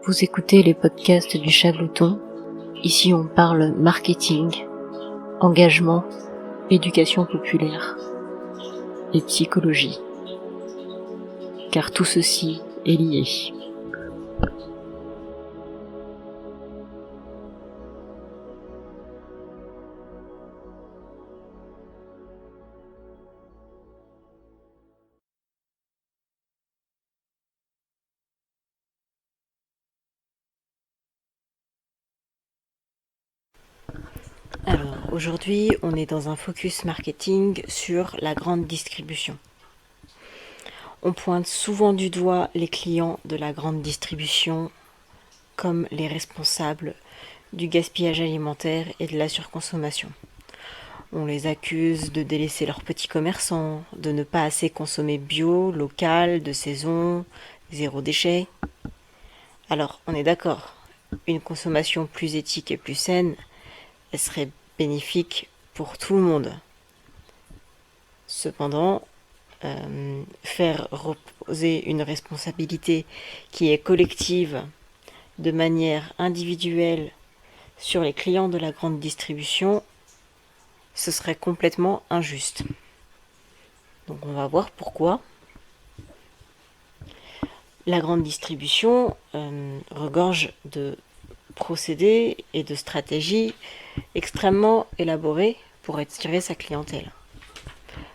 Vous écoutez les podcasts du Chat Glouton. Ici on parle marketing, engagement, éducation populaire et psychologie. Car tout ceci est lié. Alors, aujourd'hui, on est dans un focus marketing sur la grande distribution. On pointe souvent du doigt les clients de la grande distribution comme les responsables du gaspillage alimentaire et de la surconsommation. On les accuse de délaisser leurs petits commerçants, de ne pas assez consommer bio, local, de saison, zéro déchet. Alors, on est d'accord, une consommation plus éthique et plus saine, elle serait bénéfique pour tout le monde. Cependant, faire reposer une responsabilité qui est collective de manière individuelle sur les clients de la grande distribution, ce serait complètement injuste. Donc on va voir pourquoi. La grande distribution regorge de procédés et de stratégies extrêmement élaborées pour attirer sa clientèle.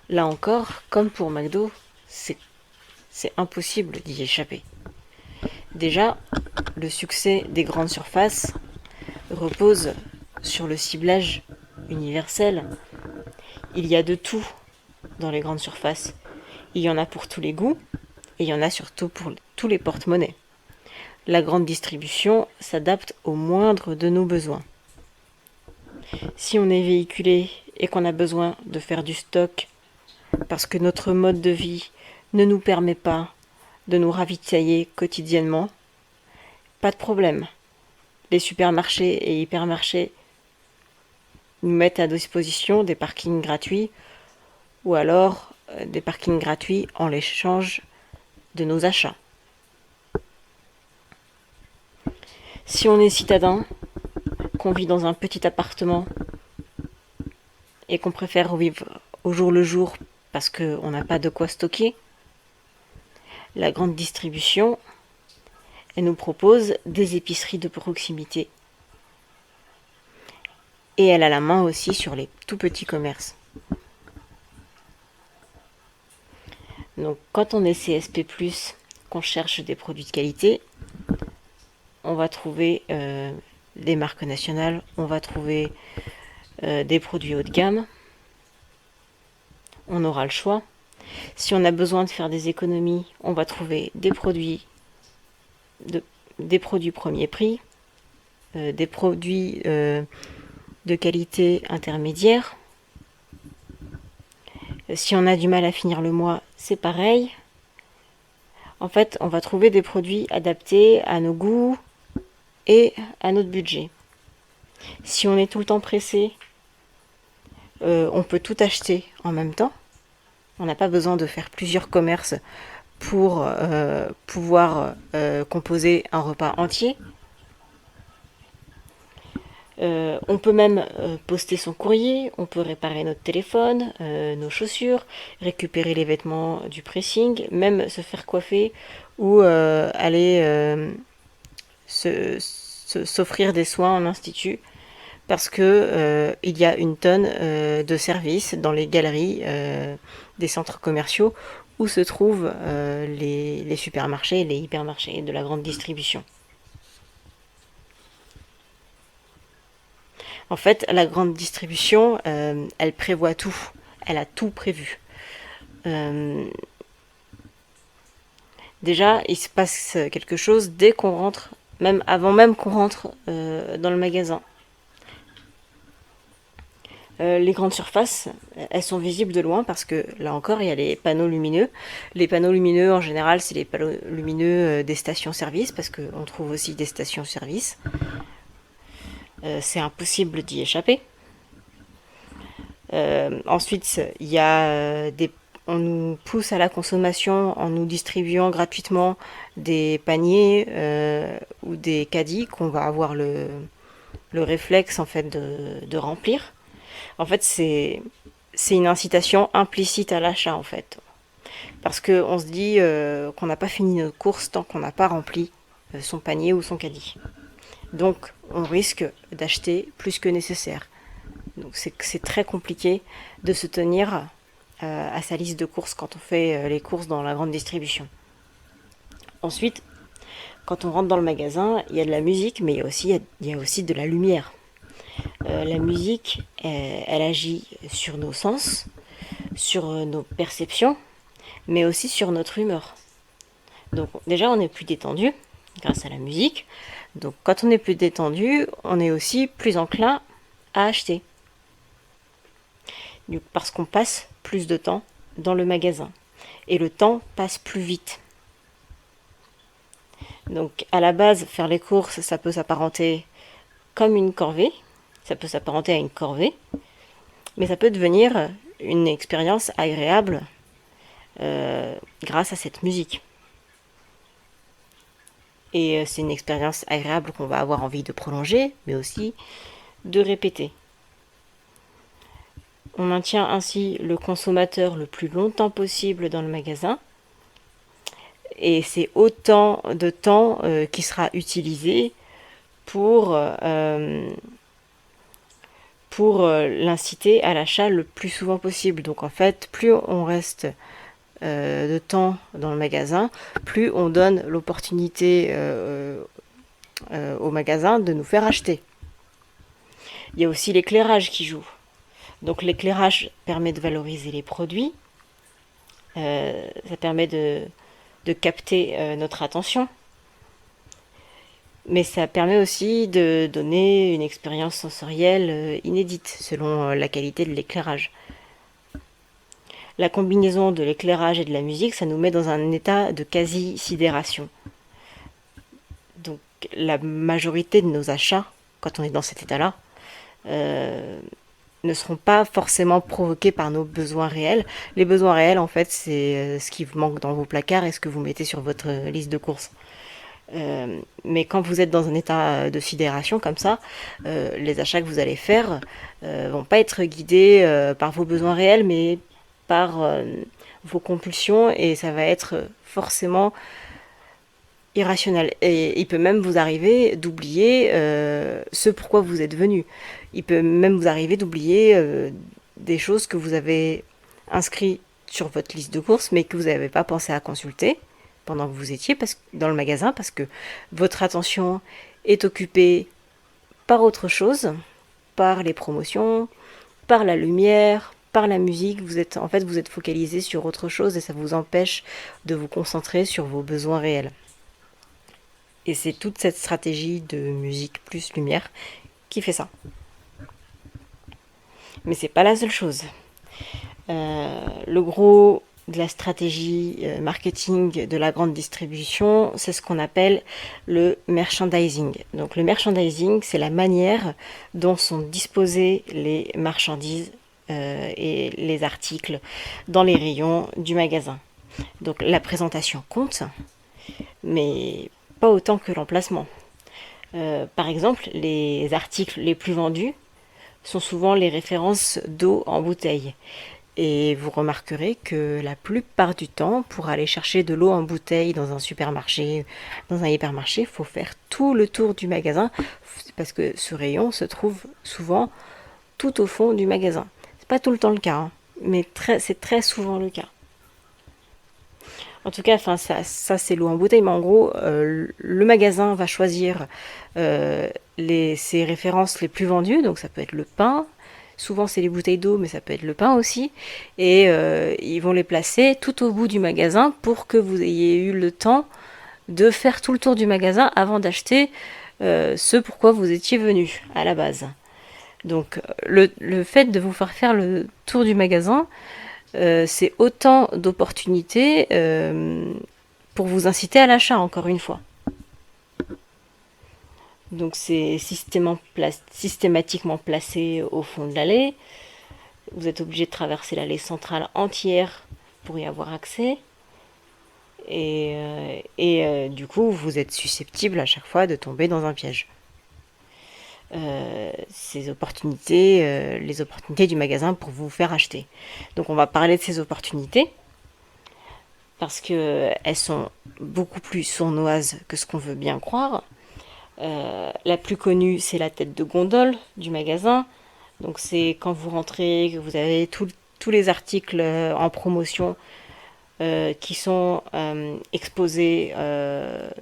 Là encore, comme pour McDo, c'est impossible d'y échapper. Déjà, le succès des grandes surfaces repose sur le ciblage universel. Il y a de tout dans les grandes surfaces. Il y en a pour tous les goûts et il y en a surtout pour tous les porte-monnaies. La grande distribution s'adapte au moindre de nos besoins. Si on est véhiculé et qu'on a besoin de faire du stock parce que notre mode de vie ne nous permet pas de nous ravitailler quotidiennement, pas de problème. Les supermarchés et hypermarchés nous mettent à disposition des parkings gratuits ou alors des parkings gratuits en l'échange de nos achats. Si on est citadin, qu'on vit dans un petit appartement et qu'on préfère vivre au jour le jour parce qu'on n'a pas de quoi stocker, la grande distribution, elle nous propose des épiceries de proximité. Et elle a la main aussi sur les tout petits commerces. Donc quand on est CSP+, qu'on cherche des produits de qualité, on va trouver des marques nationales, on va trouver des produits haut de gamme. On aura le choix. Si on a besoin de faire des économies, on va trouver des produits premier prix, des produits de qualité intermédiaire. Si on a du mal à finir le mois, c'est pareil. En fait, on va trouver des produits adaptés à nos goûts et à notre budget. Si on est tout le temps pressé, on peut tout acheter en même temps. On n'a pas besoin de faire plusieurs commerces pour pouvoir composer un repas entier. On peut même poster son courrier, on peut réparer notre téléphone, nos chaussures, récupérer les vêtements du pressing, même se faire coiffer ou aller s'offrir des soins en institut parce que il y a une tonne de services dans les galeries des centres commerciaux où se trouvent les supermarchés et les hypermarchés de la grande distribution. En fait, la grande distribution, elle prévoit tout. Elle a tout prévu. Déjà, il se passe quelque chose dès qu'on rentre, même avant même qu'on rentre dans le magasin. Les grandes surfaces, elles sont visibles de loin parce que, là encore, il y a les panneaux lumineux. Les panneaux lumineux, en général, c'est les panneaux lumineux des stations-service parce qu'on trouve aussi des stations-service. C'est impossible d'y échapper. Ensuite, il y a on nous pousse à la consommation en nous distribuant gratuitement des paniers ou des caddies qu'on va avoir le réflexe en fait de remplir. En fait, c'est une incitation implicite à l'achat en fait. Parce qu'on se dit qu'on n'a pas fini notre course tant qu'on n'a pas rempli son panier ou son caddie. Donc on risque d'acheter plus que nécessaire. Donc c'est très compliqué de se tenir à sa liste de courses quand on fait les courses dans la grande distribution. Ensuite, quand on rentre dans le magasin, il y a de la musique, mais il y a aussi de la lumière. La musique, elle agit sur nos sens, sur nos perceptions, mais aussi sur notre humeur. Donc déjà, on est plus détendu grâce à la musique. Donc quand on est plus détendu, on est aussi plus enclin à acheter. Parce qu'on passe plus de temps dans le magasin. Et le temps passe plus vite. Donc à la base, faire les courses, ça peut s'apparenter comme une corvée. Ça peut s'apparenter à une corvée. Mais ça peut devenir une expérience agréable grâce à cette musique. Et c'est une expérience agréable qu'on va avoir envie de prolonger, mais aussi de répéter. On maintient ainsi le consommateur le plus longtemps possible dans le magasin. Et c'est autant de temps qui sera utilisé pour l'inciter à l'achat le plus souvent possible. Donc en fait, plus on reste de temps dans le magasin, plus on donne l'opportunité au magasin de nous faire acheter. Il y a aussi l'éclairage qui joue. Donc l'éclairage permet de valoriser les produits, ça permet de capter notre attention, mais ça permet aussi de donner une expérience sensorielle inédite selon la qualité de l'éclairage. La combinaison de l'éclairage et de la musique, ça nous met dans un état de quasi-sidération. Donc la majorité de nos achats, quand on est dans cet état-là, ne seront pas forcément provoqués par nos besoins réels. Les besoins réels, en fait, c'est ce qui vous manque dans vos placards et ce que vous mettez sur votre liste de courses. Mais quand vous êtes dans un état de sidération comme ça, les achats que vous allez faire vont pas être guidés par vos besoins réels, mais par vos compulsions, et ça va être forcément irrationnel. Et il peut même vous arriver d'oublier ce pourquoi vous êtes venu. Il peut même vous arriver d'oublier des choses que vous avez inscrites sur votre liste de courses, mais que vous n'avez pas pensé à consulter pendant que vous étiez dans le magasin, parce que votre attention est occupée par autre chose, par les promotions, par la lumière, par la musique. Vous êtes focalisé sur autre chose et ça vous empêche de vous concentrer sur vos besoins réels. Et c'est toute cette stratégie de musique plus lumière qui fait ça. Mais c'est pas la seule chose. Le gros de la stratégie marketing de la grande distribution, c'est ce qu'on appelle le merchandising. Donc le merchandising, c'est la manière dont sont disposées les marchandises et les articles dans les rayons du magasin. Donc la présentation compte, mais pas autant que l'emplacement. Par exemple, les articles les plus vendus sont souvent les références d'eau en bouteille. Et vous remarquerez que la plupart du temps, pour aller chercher de l'eau en bouteille dans un supermarché, dans un hypermarché, il faut faire tout le tour du magasin, parce que ce rayon se trouve souvent tout au fond du magasin. C'est pas tout le temps le cas, mais c'est très souvent le cas. En tout cas, ça c'est l'eau en bouteille, mais en gros, le magasin va choisir ses références les plus vendues, donc ça peut être le pain, souvent c'est les bouteilles d'eau, mais ça peut être le pain aussi, et ils vont les placer tout au bout du magasin pour que vous ayez eu le temps de faire tout le tour du magasin avant d'acheter ce pourquoi vous étiez venu à la base. Donc le fait de vous faire le tour du magasin, c'est autant d'opportunités pour vous inciter à l'achat, encore une fois. Donc c'est systématiquement placé au fond de l'allée. Vous êtes obligé de traverser l'allée centrale entière pour y avoir accès. Du coup, vous êtes susceptible à chaque fois de tomber dans un piège. Les opportunités du magasin pour vous faire acheter. Donc on va parler de ces opportunités parce qu'elles sont beaucoup plus sournoises que ce qu'on veut bien croire. La plus connue, c'est la tête de gondole du magasin. Donc c'est quand vous rentrez, que vous avez tous les articles en promotion qui sont exposés,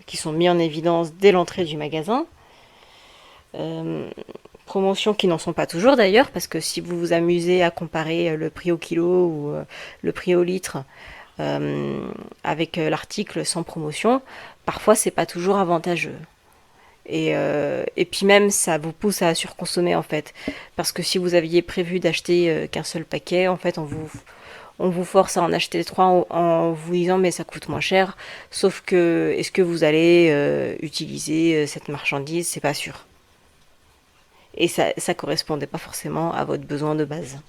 qui sont mis en évidence dès l'entrée du magasin. Promotions qui n'en sont pas toujours d'ailleurs, parce que si vous vous amusez à comparer le prix au kilo ou le prix au litre avec l'article sans promotion, parfois c'est pas toujours avantageux. Et puis même ça vous pousse à surconsommer en fait, parce que si vous aviez prévu d'acheter qu'un seul paquet, en fait on vous force à en acheter 3 en vous disant mais ça coûte moins cher, sauf que est-ce que vous allez utiliser cette marchandise, c'est pas sûr. Et ça correspondait pas forcément à votre besoin de base.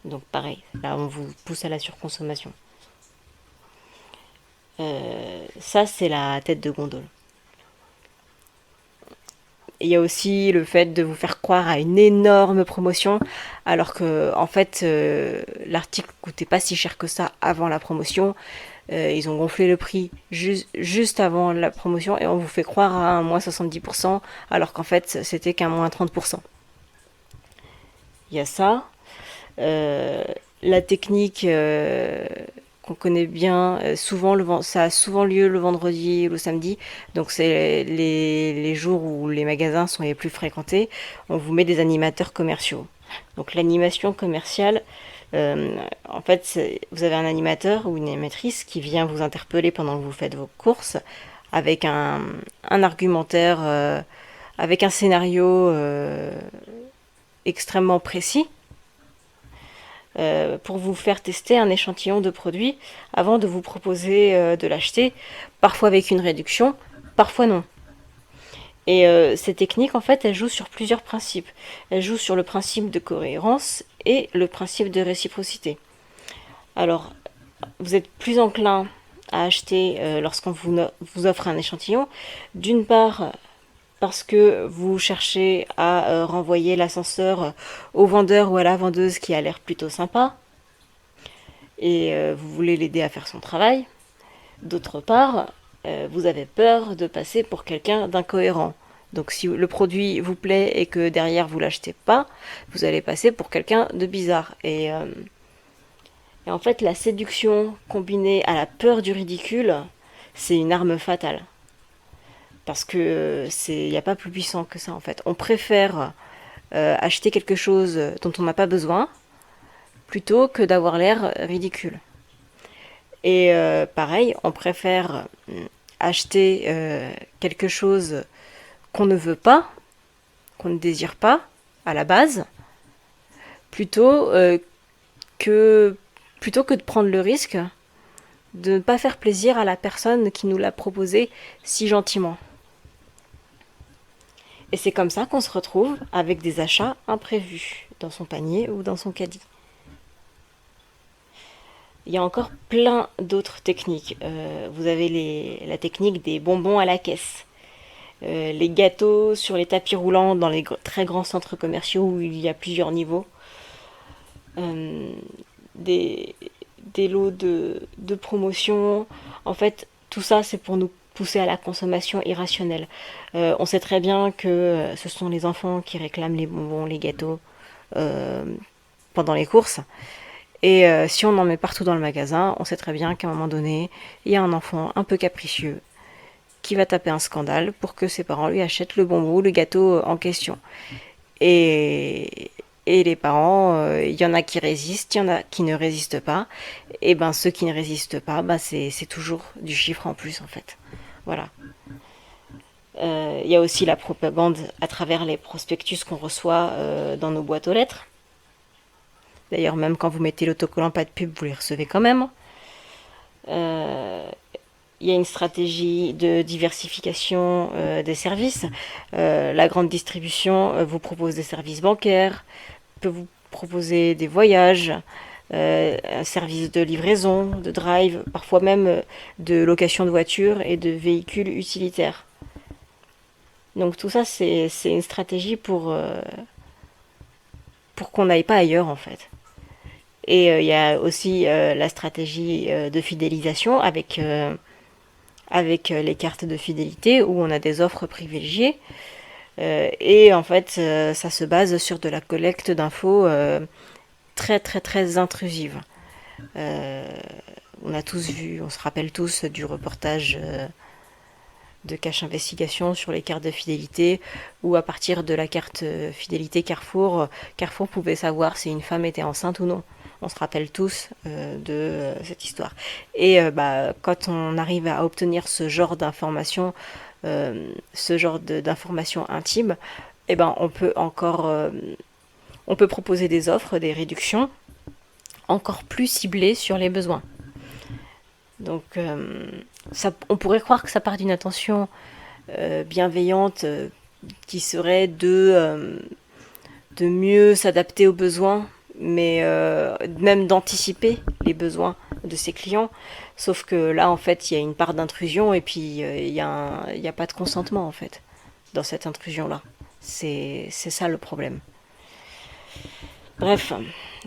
Donc pareil, là on vous pousse à la surconsommation. Ça c'est la tête de gondole. Il y a aussi le fait de vous faire croire à une énorme promotion, alors que en fait l'article coûtait pas si cher que ça avant la promotion. Ils ont gonflé le prix juste avant la promotion et on vous fait croire à un moins 70%, alors qu'en fait c'était qu'un moins 30%. Il y a ça. La technique qu'on connaît bien, ça a souvent lieu le vendredi et le samedi, donc c'est les jours où les magasins sont les plus fréquentés. On vous met des animateurs commerciaux. Donc l'animation commerciale, en fait, vous avez un animateur ou une animatrice qui vient vous interpeller pendant que vous faites vos courses avec un argumentaire, avec un scénario extrêmement précis pour vous faire tester un échantillon de produits avant de vous proposer de l'acheter, parfois avec une réduction, parfois non. Et ces techniques, en fait, elles jouent sur plusieurs principes. Elles jouent sur le principe de cohérence et le principe de réciprocité. Alors, vous êtes plus enclin à acheter lorsqu'on vous offre un échantillon, d'une part parce que vous cherchez à renvoyer l'ascenseur au vendeur ou à la vendeuse qui a l'air plutôt sympa et vous voulez l'aider à faire son travail. D'autre part, vous avez peur de passer pour quelqu'un d'incohérent. Donc si le produit vous plaît et que derrière vous l'achetez pas, vous allez passer pour quelqu'un de bizarre. Et en fait, la séduction combinée à la peur du ridicule, c'est une arme fatale. Parce que il n'y a pas plus puissant que ça en fait. On préfère acheter quelque chose dont on n'a pas besoin plutôt que d'avoir l'air ridicule. Et pareil, on préfère acheter quelque chose qu'on ne veut pas, qu'on ne désire pas à la base, plutôt, que, plutôt que de prendre le risque de ne pas faire plaisir à la personne qui nous l'a proposé si gentiment. Et c'est comme ça qu'on se retrouve avec des achats imprévus dans son panier ou dans son caddie. Il y a encore plein d'autres techniques. Vous avez la technique des bonbons à la caisse. Les gâteaux sur les tapis roulants dans les très grands centres commerciaux où il y a plusieurs niveaux. Des, des lots de promotion. En fait, tout ça, c'est pour nous pousser à la consommation irrationnelle. On sait très bien que ce sont les enfants qui réclament les bonbons, les gâteaux pendant les courses. Et si on en met partout dans le magasin, on sait très bien qu'à un moment donné, il y a un enfant un peu capricieux qui va taper un scandale pour que ses parents lui achètent le bonbon ou le gâteau en question. Et les parents, il y en a qui résistent, il y en a qui ne résistent pas. Et ben ceux qui ne résistent pas, c'est toujours du chiffre en plus en fait. Voilà. Il y a aussi la propagande à travers les prospectus qu'on reçoit dans nos boîtes aux lettres. D'ailleurs, même quand vous mettez l'autocollant pas de pub, vous les recevez quand même. Il y a une stratégie de diversification des services. La grande distribution vous propose des services bancaires, peut vous proposer des voyages, un service de livraison, de drive, parfois même de location de voitures et de véhicules utilitaires. Donc tout ça, c'est une stratégie pour qu'on n'aille pas ailleurs en fait. Et il y a aussi la stratégie de fidélisation avec les cartes de fidélité où on a des offres privilégiées. Et en fait, ça se base sur de la collecte d'infos très très très intrusive. On a tous vu, on se rappelle tous du reportage de Cache Investigation sur les cartes de fidélité, où à partir de la carte fidélité Carrefour, Carrefour pouvait savoir si une femme était enceinte ou non. On se rappelle tous de cette histoire. Et quand on arrive à obtenir ce genre d'informations, d'informations intimes, eh ben, on peut proposer des offres, des réductions encore plus ciblées sur les besoins. Donc, on pourrait croire que ça part d'une intention bienveillante qui serait de mieux s'adapter aux besoins, mais même d'anticiper les besoins de ses clients. Sauf que là, en fait, il y a une part d'intrusion et puis il n'y a pas de consentement, en fait, dans cette intrusion-là. C'est ça le problème. Bref,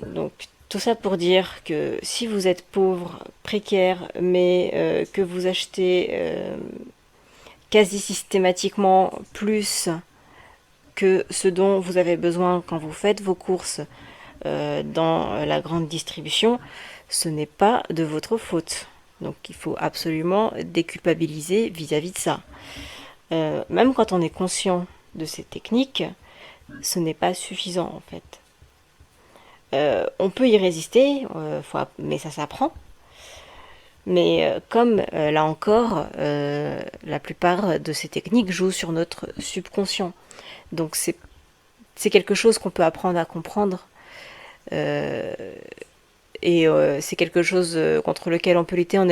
donc tout ça pour dire que si vous êtes pauvre, précaire, mais que vous achetez quasi systématiquement plus que ce dont vous avez besoin quand vous faites vos courses dans la grande distribution, ce n'est pas de votre faute. Donc il faut absolument déculpabiliser vis-à-vis de ça. Même quand on est conscient de ces techniques, ce n'est pas suffisant en fait. On peut y résister, mais ça s'apprend. Mais comme là encore, la plupart de ces techniques jouent sur notre subconscient. Donc c'est quelque chose qu'on peut apprendre à comprendre. Et c'est quelque chose contre lequel on peut lutter en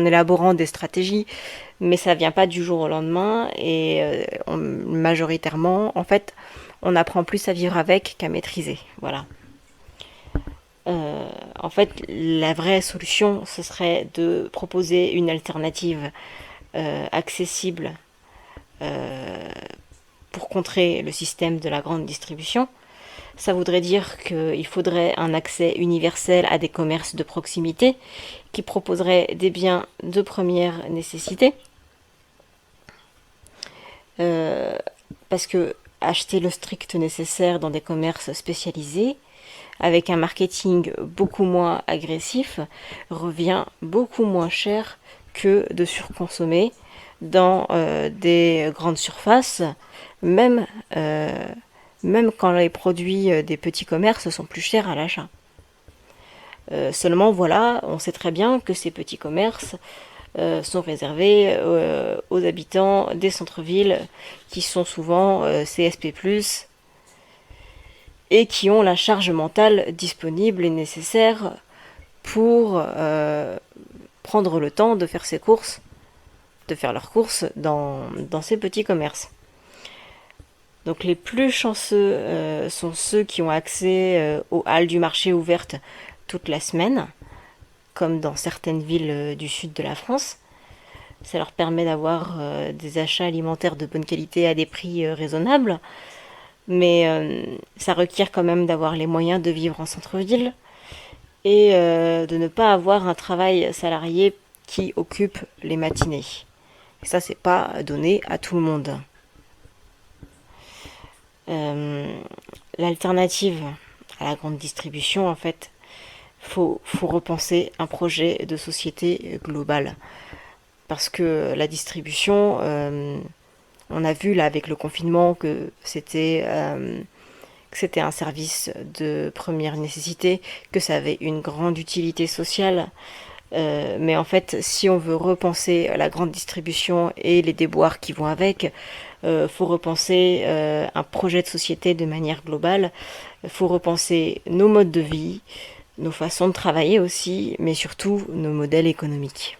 élaborant des stratégies. Mais ça vient pas du jour au lendemain. Et majoritairement, en fait, on apprend plus à vivre avec qu'à maîtriser. Voilà. En fait, la vraie solution, ce serait de proposer une alternative accessible pour contrer le système de la grande distribution. Ça voudrait dire qu'il faudrait un accès universel à des commerces de proximité qui proposeraient des biens de première nécessité. Parce que acheter le strict nécessaire dans des commerces spécialisés, avec un marketing beaucoup moins agressif, revient beaucoup moins cher que de surconsommer dans des grandes surfaces, même quand les produits des petits commerces sont plus chers à l'achat. Seulement, voilà, on sait très bien que ces petits commerces sont réservés aux habitants des centres-villes qui sont souvent CSP+, et qui ont la charge mentale disponible et nécessaire pour prendre le temps de faire leurs courses dans ces petits commerces. Donc les plus chanceux sont ceux qui ont accès aux halles du marché ouvertes toute la semaine, comme dans certaines villes du sud de la France. Ça leur permet d'avoir des achats alimentaires de bonne qualité à des prix raisonnables, mais ça requiert quand même d'avoir les moyens de vivre en centre-ville et de ne pas avoir un travail salarié qui occupe les matinées. Et ça, c'est pas donné à tout le monde. L'alternative à la grande distribution, en fait, faut repenser un projet de société globale. Parce que la distribution, on a vu là avec le confinement que c'était un service de première nécessité, que ça avait une grande utilité sociale. Mais en fait, si on veut repenser la grande distribution et les déboires qui vont avec, faut repenser un projet de société de manière globale. Faut repenser nos modes de vie, nos façons de travailler aussi, mais surtout nos modèles économiques.